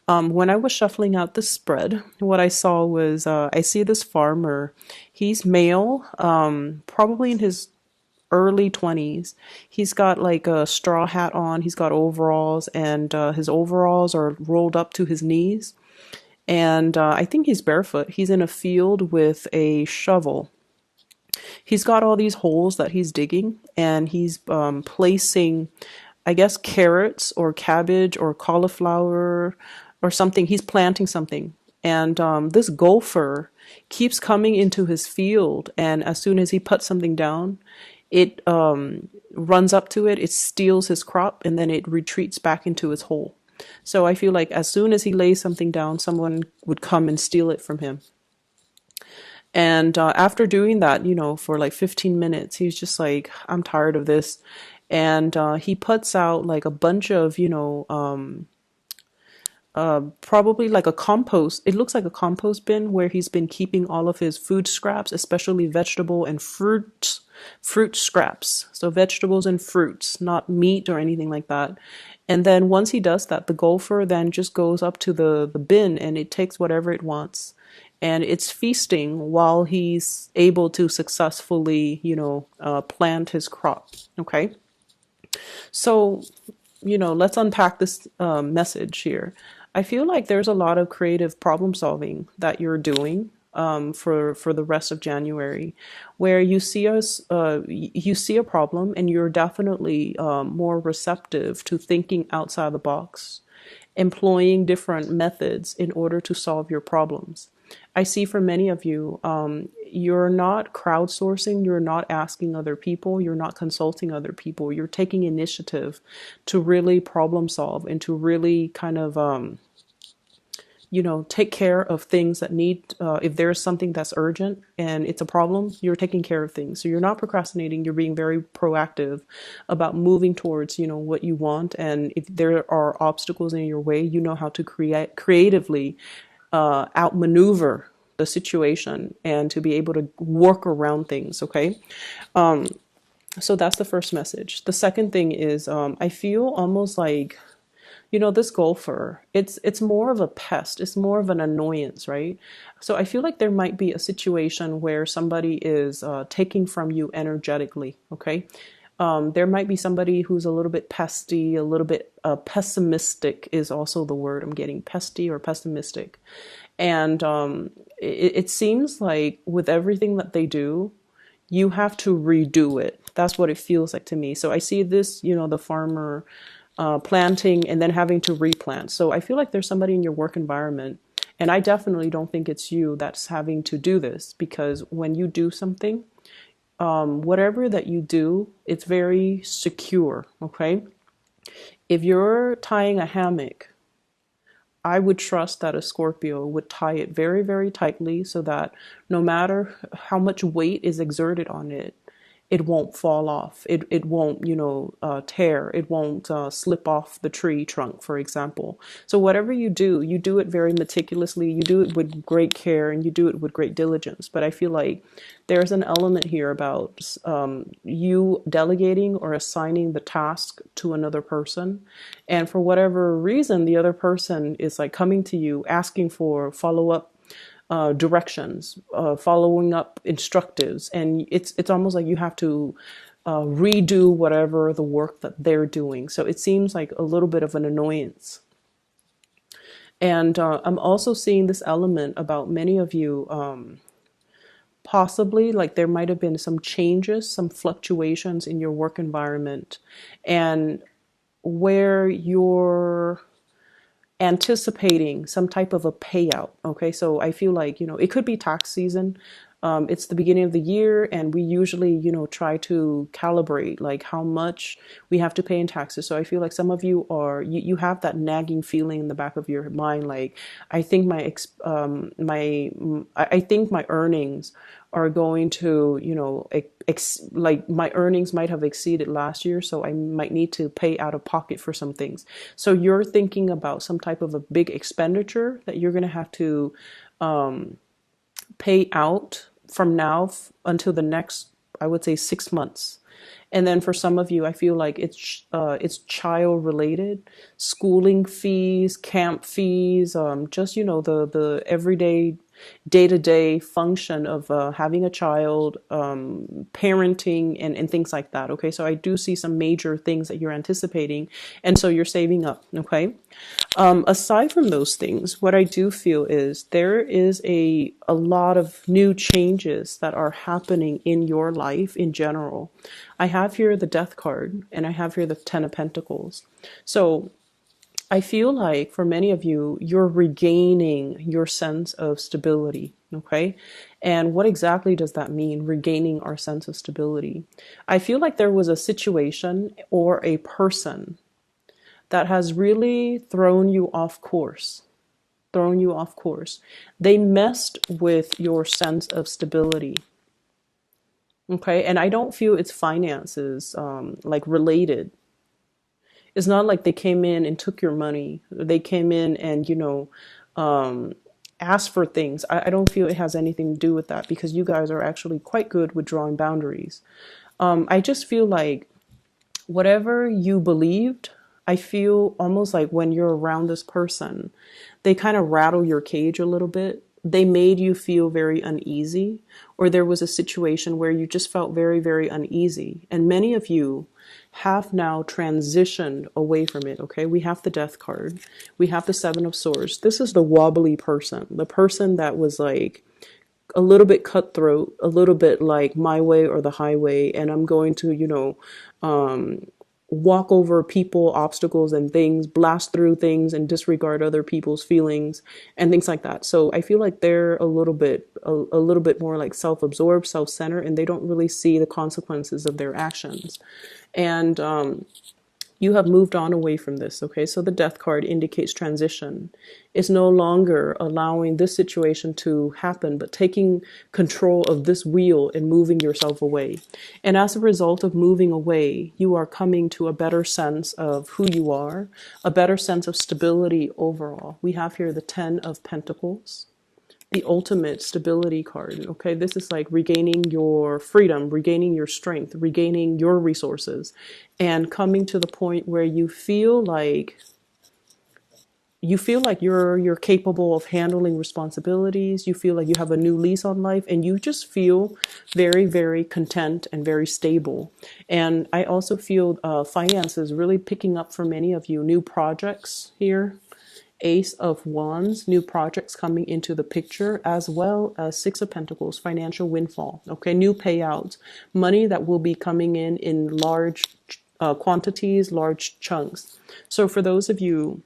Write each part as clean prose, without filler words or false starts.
When I was shuffling out the spread, what I saw was I see this farmer. He's male, probably in his early 20s. He's got like a straw hat on, he's got overalls, and his overalls are rolled up to his knees. And I think he's barefoot. He's in a field with a shovel. He's got all these holes that he's digging, and he's placing, I guess, carrots or cabbage or cauliflower or something. He's planting something. And this gopher keeps coming into his field. And as soon as he puts something down, it runs up to it, it steals his crop, and then it retreats back into his hole. So I feel like as soon as he lays something down, someone would come and steal it from him. And after doing that, for like 15 minutes, he's just like, I'm tired of this. And he puts out like a bunch of, probably like a compost. It looks like a compost bin where he's been keeping all of his food scraps, especially vegetable and fruit scraps. So vegetables and fruits, not meat or anything like that. And then once he does that, the gopher then just goes up to the bin and it takes whatever it wants. And it's feasting while he's able to successfully, plant his crop. Okay. So, let's unpack this message here. I feel like there's a lot of creative problem solving that you're doing for the rest of January, where you see a problem and you're definitely more receptive to thinking outside the box, employing different methods in order to solve your problems. I see for many of you, you're not crowdsourcing, you're not asking other people, you're not consulting other people, you're taking initiative to really problem solve and to really kind of, take care of things that need, if there's something that's urgent and it's a problem, you're taking care of things. So you're not procrastinating, you're being very proactive about moving towards, what you want. And if there are obstacles in your way, you know how to creatively outmaneuver the situation and to be able to work around things. Okay. So that's the first message. The second thing is, I feel almost like, this golfer, it's more of a pest. It's more of an annoyance, right? So I feel like there might be a situation where somebody is taking from you energetically. Okay. There might be somebody who's a little bit pesty, a little bit pessimistic is also the word I'm getting, pesty or pessimistic. And it seems like with everything that they do, you have to redo it. That's what it feels like to me. So I see this, the farmer planting and then having to replant. So I feel like there's somebody in your work environment, and I definitely don't think it's you that's having to do this, because when you do something, whatever that you do, it's very secure. Okay. If you're tying a hammock, I would trust that a Scorpio would tie it very, very tightly so that no matter how much weight is exerted on it, it won't fall off. It won't, tear. It won't slip off the tree trunk, for example. So whatever you do it very meticulously. You do it with great care and you do it with great diligence. But I feel like there's an element here about you delegating or assigning the task to another person. And for whatever reason, the other person is like coming to you asking for follow-up directions, following up instructives, and it's almost like you have to redo whatever the work that they're doing. So it seems like a little bit of an annoyance. And I'm also seeing this element about many of you, possibly like there might have been some changes, some fluctuations in your work environment, and where you're anticipating some type of a payout. Okay, so I feel like, it could be tax season. It's the beginning of the year, and we usually, try to calibrate like how much we have to pay in taxes. So I feel like some of you you have that nagging feeling in the back of your mind, like I think I think my earnings are going to, like my earnings might have exceeded last year, so I might need to pay out of pocket for some things. So you're thinking about some type of a big expenditure that you're going to have to pay out from now until the next, I would say, 6 months. And then for some of you, I feel like it's child related, schooling fees, camp fees, just the everyday day to day function of having a child, parenting, and things like that. Okay, so I do see some major things that you're anticipating, and so you're saving up. Okay, aside from those things, what I do feel is there is a lot of new changes that are happening in your life in general. I have here the Death card, and I have here the Ten of Pentacles. So I feel like for many of you, you're regaining your sense of stability. Okay. And what exactly does that mean? Regaining our sense of stability. I feel like there was a situation or a person that has really thrown you off course. Thrown you off course. They messed with your sense of stability. Okay. And I don't feel it's finances, like related. It's not like they came in and took your money. They came in and, asked for things. I don't feel it has anything to do with that because you guys are actually quite good with drawing boundaries. I just feel like whatever you believed, I feel almost like when you're around this person, they kind of rattle your cage a little bit. They made you feel very uneasy, or there was a situation where you just felt very, very uneasy. And many of you have now transitioned away from it. Okay, we have the Death card, we have the Seven of Swords. This is the wobbly person, the person that was like a little bit cutthroat, a little bit like my way or the highway, and I'm going to, walk over people, obstacles, and things, blast through things, and disregard other people's feelings and things like that. So I feel like they're a little bit more like self-absorbed, self-centered, and they don't really see the consequences of their actions. And you have moved on away from this. Okay, so the Death card indicates transition. It's no longer allowing this situation to happen, but taking control of this wheel and moving yourself away. And as a result of moving away, you are coming to a better sense of who you are, a better sense of stability overall. We have here the Ten of Pentacles, the ultimate stability card. Okay, this is like regaining your freedom, regaining your strength, regaining your resources, and coming to the point where you feel like you're capable of handling responsibilities. You feel like you have a new lease on life, and you just feel very, very content and very stable. And I also feel finances really picking up for many of you. New projects here, Ace of Wands, new projects coming into the picture, as well as Six of Pentacles, financial windfall. Okay, new payouts, money that will be coming in large quantities, large chunks. So for those of you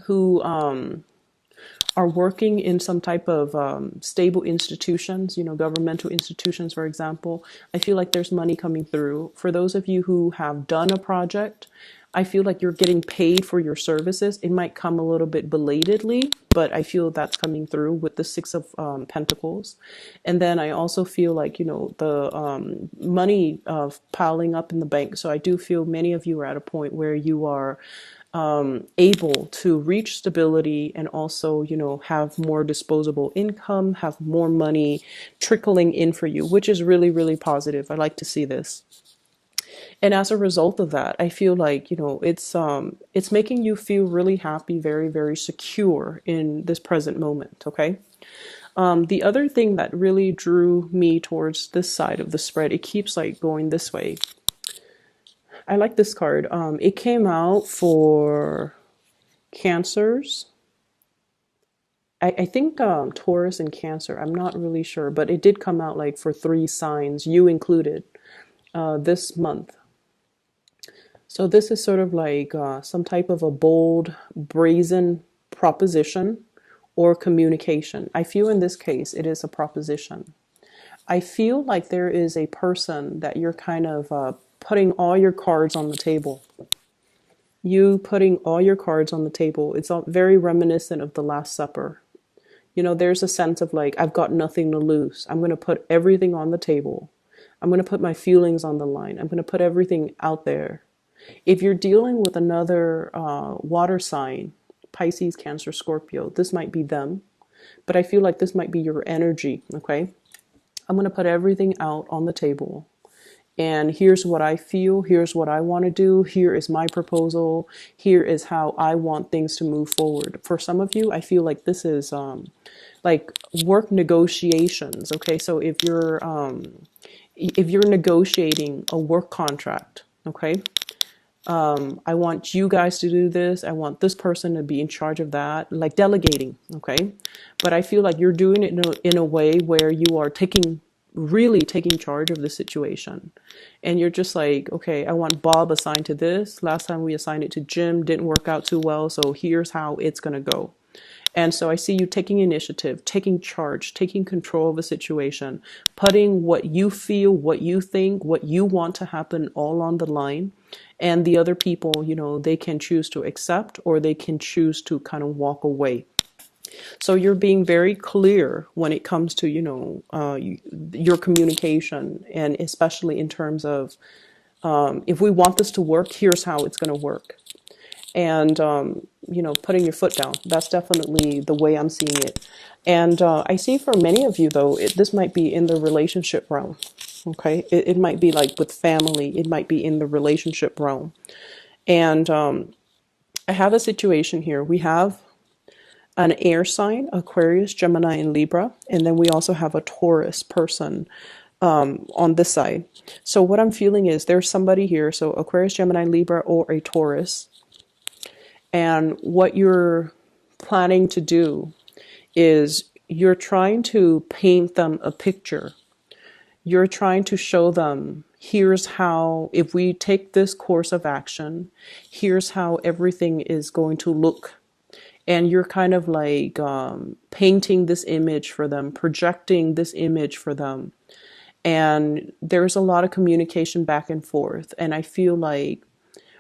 who are working in some type of stable institutions, governmental institutions, for example, I feel like there's money coming through. For those of you who have done a project, I feel like you're getting paid for your services. It might come a little bit belatedly, but I feel that's coming through with the Six of Pentacles. And then I also feel like, the money piling up in the bank. So I do feel many of you are at a point where you are able to reach stability and also, have more disposable income, have more money trickling in for you, which is really, really positive. I like to see this. And as a result of that, I feel like, it's making you feel really happy, very, very secure in this present moment. Okay. The other thing that really drew me towards this side of the spread, it keeps like going this way. I like this card. It came out for Cancers. I think Taurus and Cancer. I'm not really sure, but it did come out like for 3 signs, you included, this month. So this is sort of like some type of a bold, brazen proposition or communication. I feel in this case, it is a proposition. I feel like there is a person that you're kind of putting all your cards on the table. You putting all your cards on the table. It's very reminiscent of the Last Supper. There's a sense of like, I've got nothing to lose. I'm going to put everything on the table. I'm going to put my feelings on the line. I'm going to put everything out there. If you're dealing with another water sign, Pisces, Cancer, Scorpio, this might be them. But I feel like this might be your energy, okay? I'm going to put everything out on the table. and here's what I feel, here's what I want to do, here is my proposal, here is how I want things to move forward. For some of you, I feel like this is like work negotiations. Okay, so if you're negotiating a work contract, okay, I want you guys to do this, I want this person to be in charge of that, like delegating, okay? But I feel like you're doing it in a way where you are really taking charge of the situation. And you're just like, okay, I want Bob assigned to this. Last time we assigned it to Jim, didn't work out too well, so here's how it's gonna go. And so I see you taking initiative, taking charge, taking control of a situation, putting what you feel, what you think, what you want to happen all on the line. And the other people, you know, they can choose to accept or they can choose to kind of walk away. So you're being very clear when it comes to, you know, your communication, and especially in terms of if we want this to work, here's how it's going to work. And you know, putting your foot down. That's definitely the way I'm seeing it. And I see for many of you, though, this might be in the relationship realm. Okay, it might be like with family. It might be in the relationship realm. And I have a situation here. We have an air sign, Aquarius, Gemini, and Libra. And then we also have a Taurus person on this side. So what I'm feeling is there's somebody here. So Aquarius, Gemini, Libra, or a Taurus. And what you're planning to do is you're trying to paint them a picture. You're trying to show them, here's how, if we take this course of action, here's how everything is going to look. And you're kind of like painting this image for them, projecting this image for them. And there's a lot of communication back and forth. And I feel like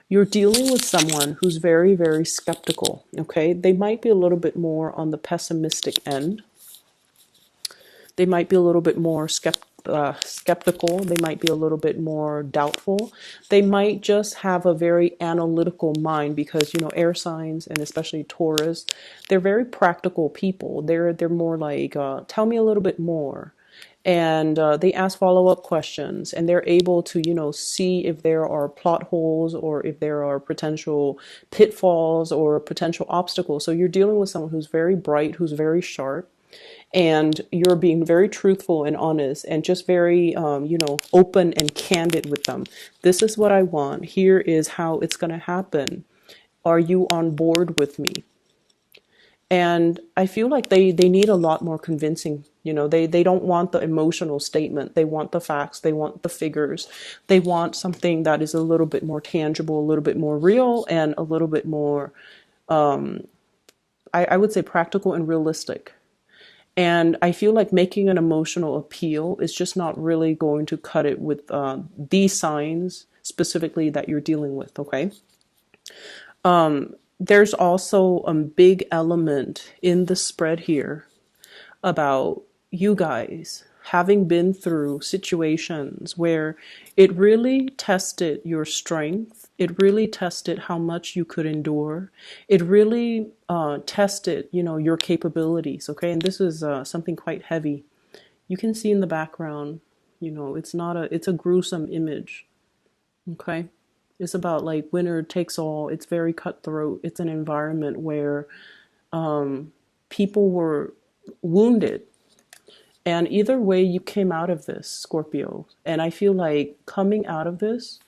you're dealing with someone who's very, very skeptical, okay? They might be a little bit more on the pessimistic end. They might be a little bit more skeptical. They might be a little bit more doubtful. They might just have a very analytical mind because, you know, air signs, and especially Taurus, they're very practical people. They're more like, tell me a little bit more. And they ask follow-up questions, and they're able to, you know, see if there are plot holes or if there are potential pitfalls or potential obstacles. So you're dealing with someone who's very bright, who's very sharp, and you're being very truthful and honest and just very, you know, open and candid with them. This is what I want. Here is how it's going to happen. Are you on board with me? And I feel like they need a lot more convincing. You know, they don't want the emotional statement. They want the facts. They want the figures. They want something that is a little bit more tangible, a little bit more real, and a little bit more, I would say, practical and realistic. And I feel like making an emotional appeal is just not really going to cut it with these signs specifically that you're dealing with, okay? There's also a big element in the spread here about you guys having been through situations where it really tested your strength. It really tested how much you could endure. It really tested, you know, your capabilities. Okay, and this is something quite heavy. You can see in the background, you know, it's a gruesome image. Okay, it's about like winner takes all. It's very cutthroat. It's an environment where people were wounded. And either way, you came out of this, Scorpio. And I feel like coming out of this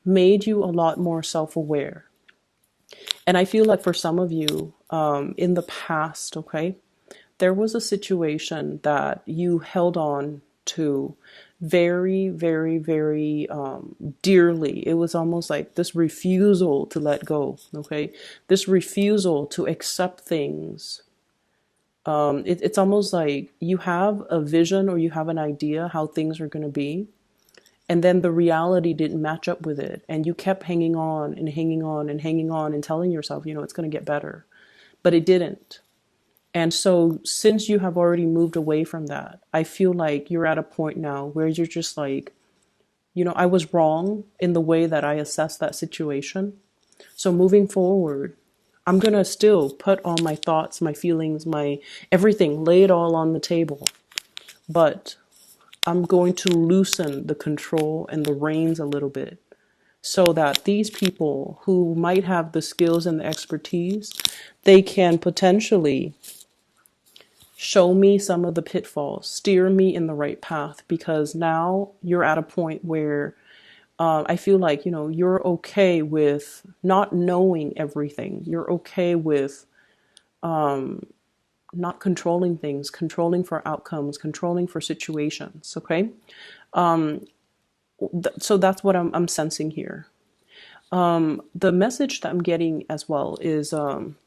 made you a lot more self-aware. And I feel like for some of you in the past, okay, there was a situation that you held on to very, very, very dearly. It was almost like this refusal to let go, okay? This refusal to accept things. It's almost like you have a vision or you have an idea how things are going to be, and then the reality didn't match up with it, and you kept hanging on and hanging on and hanging on and telling yourself, you know, it's going to get better, but it didn't. And so since you have already moved away from that, I feel like you're at a point now where you're just like, you know, I was wrong in the way that I assessed that situation. So moving forward, I'm going to still put all my thoughts, my feelings, my everything, lay it all on the table. But I'm going to loosen the control and the reins a little bit so that these people who might have the skills and the expertise, they can potentially show me some of the pitfalls, steer me in the right path, because now you're at a point where I feel like, you're okay with not knowing everything. You're okay with not controlling things, controlling for outcomes, controlling for situations. Okay. So that's what I'm sensing here. The message that I'm getting as well is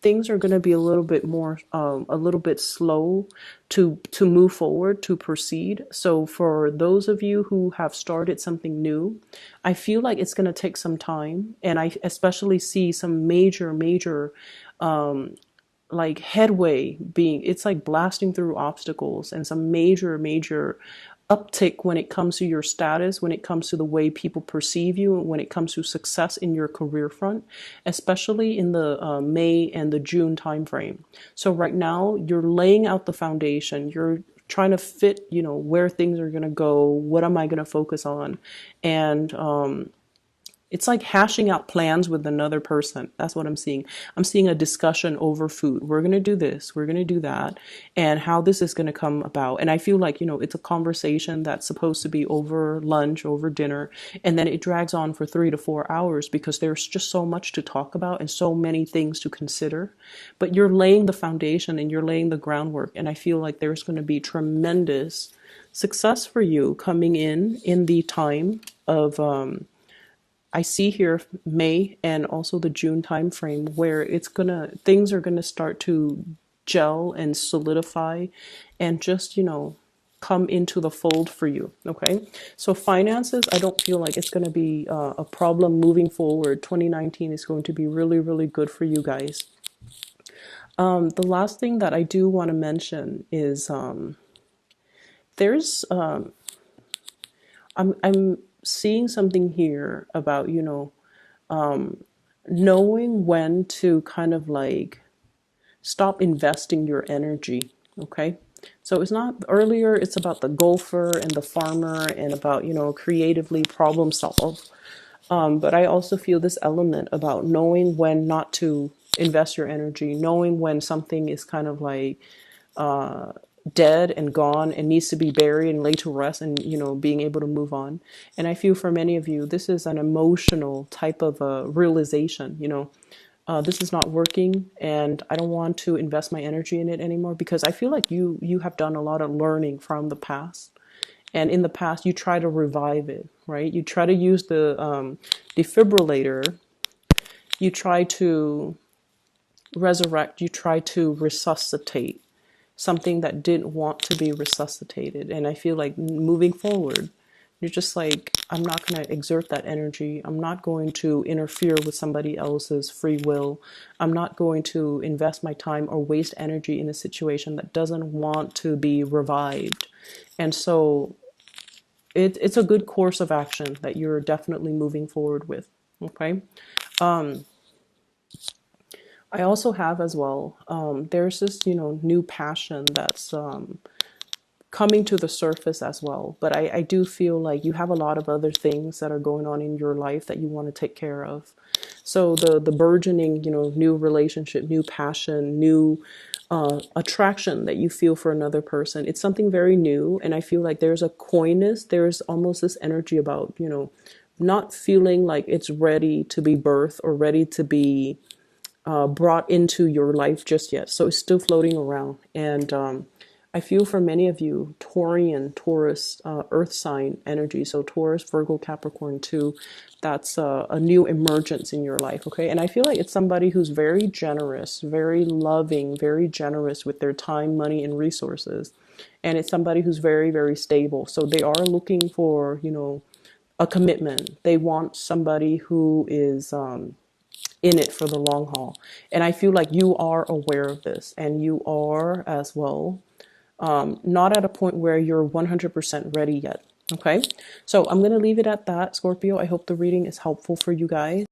things are going to be a little bit more, a little bit slow to move forward, to proceed. So for those of you who have started something new, I feel like it's going to take some time, and I especially see some major like headway being, it's like blasting through obstacles, and some major uptick when it comes to your status, when it comes to the way people perceive you, when it comes to success in your career front, especially in the May and the June timeframe. So right now you're laying out the foundation. You're trying to fit, where things are going to go. What am I going to focus on? And it's like hashing out plans with another person. That's what I'm seeing. I'm seeing a discussion over food. We're going to do this, we're going to do that, and how this is going to come about. And I feel like, it's a conversation that's supposed to be over lunch, over dinner, and then it drags on for 3 to 4 hours because there's just so much to talk about and so many things to consider. But you're laying the foundation and you're laying the groundwork. And I feel like there's going to be tremendous success for you coming in the time of, I see here May and also the June time frame, where things are gonna start to gel and solidify and just, come into the fold for you. Okay. So finances, I don't feel like it's gonna be a problem moving forward. 2019 is going to be really good for you guys. The last thing that I do want to mention is there's I'm seeing something here about, knowing when to kind of like stop investing your energy. Okay. So it's not earlier, it's about the gopher and the farmer and about, creatively problem solve. But I also feel this element about knowing when not to invest your energy, knowing when something is kind of like dead and gone and needs to be buried and laid to rest, and being able to move on. And I feel for many of you, this is an emotional type of realization. This is not working, and I don't want to invest my energy in it anymore, because I feel like you have done a lot of learning from the past. And in the past, you try to revive it, right? You try to use the defibrillator. You try to resurrect. You try to resuscitate something that didn't want to be resuscitated. And I feel like moving forward, you're just like, I'm not going to exert that energy. I'm not going to interfere with somebody else's free will. I'm not going to invest my time or waste energy in a situation that doesn't want to be revived. And so it's a good course of action that you're definitely moving forward with. Okay. I also have as well, there's this, new passion that's coming to the surface as well. But I do feel like you have a lot of other things that are going on in your life that you want to take care of. So the burgeoning, new relationship, new passion, new attraction that you feel for another person, it's something very new. And I feel like there's a coyness, there's almost this energy about, not feeling like it's ready to be birthed or ready to be brought into your life just yet. So it's still floating around. And I feel for many of you, Taurian, Taurus, earth sign energy. So Taurus, Virgo, Capricorn too. That's a new emergence in your life. Okay. And I feel like it's somebody who's very generous, very loving, very generous with their time, money, and resources. And it's somebody who's very stable. So they are looking for, a commitment. They want somebody who is, in it for the long haul. And I feel like you are aware of this, and you are as well, not at a point where you're 100% ready yet. Okay. So I'm going to leave it at that, Scorpio. I hope the reading is helpful for you guys.